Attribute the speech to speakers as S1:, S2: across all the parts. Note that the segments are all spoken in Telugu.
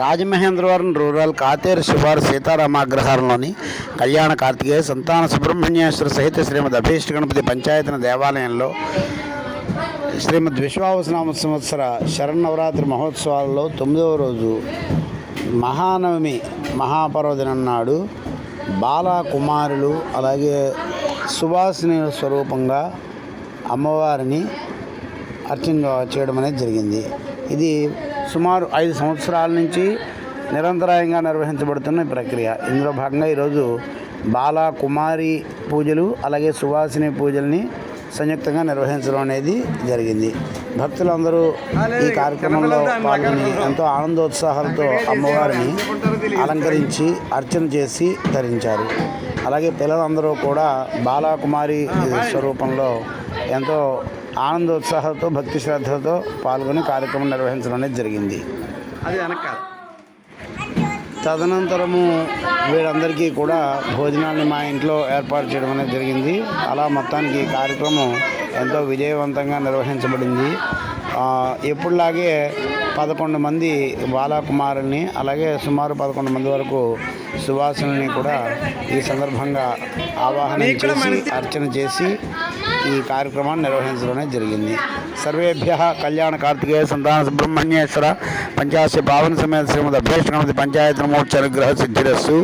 S1: రాజమహేంద్రవరం రూరల్ కాతేరు శివారు సీతారామాగ్రహారంలోని కళ్యాణ కార్తికేయ సంతాన సుబ్రహ్మణ్యేశ్వర సహిత శ్రీమద్ అభీష్ట గణపతి పంచాయతన దేవాలయంలో శ్రీమద్ విశ్వావసనామ సంవత్సర శరన్నవరాత్రి మహోత్సవాలలో 9వ రోజు మహానవమి మహాపర్వదినం నాడు బాలకుమారులు అలాగే సువాసిని స్వరూపంగా అమ్మవారిని అర్చన చేయడం అనేది జరిగింది. ఇది సుమారు 5 సంవత్సరాల నుంచి నిరంతరాయంగా నిర్వహించబడుతున్న ప్రక్రియ. ఇందులో భాగంగా ఈరోజు బాల కుమారి పూజలు అలాగే సువాసిని పూజల్ని సంయుక్తంగా నిర్వహించడం అనేది జరిగింది. భక్తులందరూ ఈ కార్యక్రమంలో పాల్గొని ఎంతో ఆనందోత్సాహాలతో అమ్మవారిని అలంకరించి అర్చన చేసి ధరించారు. అలాగే పిల్లలందరూ కూడా బాలకుమారి స్వరూపంలో ఎంతో ఆనందోత్సాహాలతో భక్తి శ్రద్ధలతో పాల్గొని కార్యక్రమం నిర్వహించడం అనేది జరిగింది. అది వెనక తదనంతరము వీరందరికీ కూడా భోజనాన్ని మా ఇంట్లో ఏర్పాటు చేయడం అనేది జరిగింది. అలా మొత్తానికి ఈ కార్యక్రమం ఎంతో విజయవంతంగా నిర్వహించబడింది. ఎప్పుడులాగే 11 మంది బాలకుమారుల్ని అలాగే సుమారు 11 మంది వరకు సువాసనని కూడా ఈ సందర్భంగా ఆవాహన చేసి అర్చన చేసి ఈ కార్యక్రమాన్ని నిర్వహించడం జరిగింది. సర్వేభ్య కళ్యాణ కార్తికేయ సంతాన సుబ్రహ్మణ్యేశ్వర పంచాశ పావన సమేత శ్రీమద్ అభీష్ట గణపతి పంచాయతన మోక్ష అనుగ్రహ సిద్ధిరస్సు.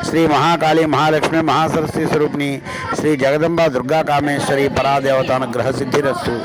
S1: శ్రీ మహాకాళీ మహాలక్ష్మి మహాసరస్వతి స్వరూపిణి శ్రీ జగదంబ దుర్గా కామేశ్వరి పరాదేవతానుగ్రహ సిద్ధిరస్సు.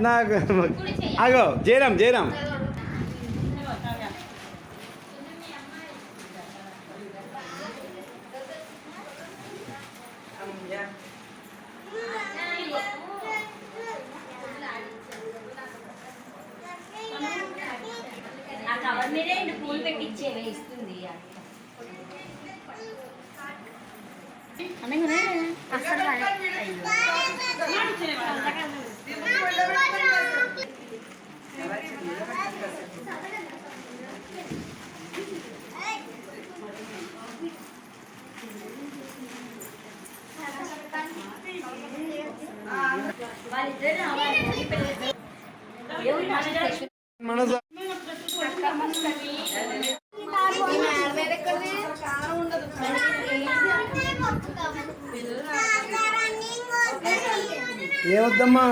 S1: నాకు అగో జయరామ్
S2: పూలు పెట్టించేవే ఇస్తుంది
S1: ఏమొద్దమ్మా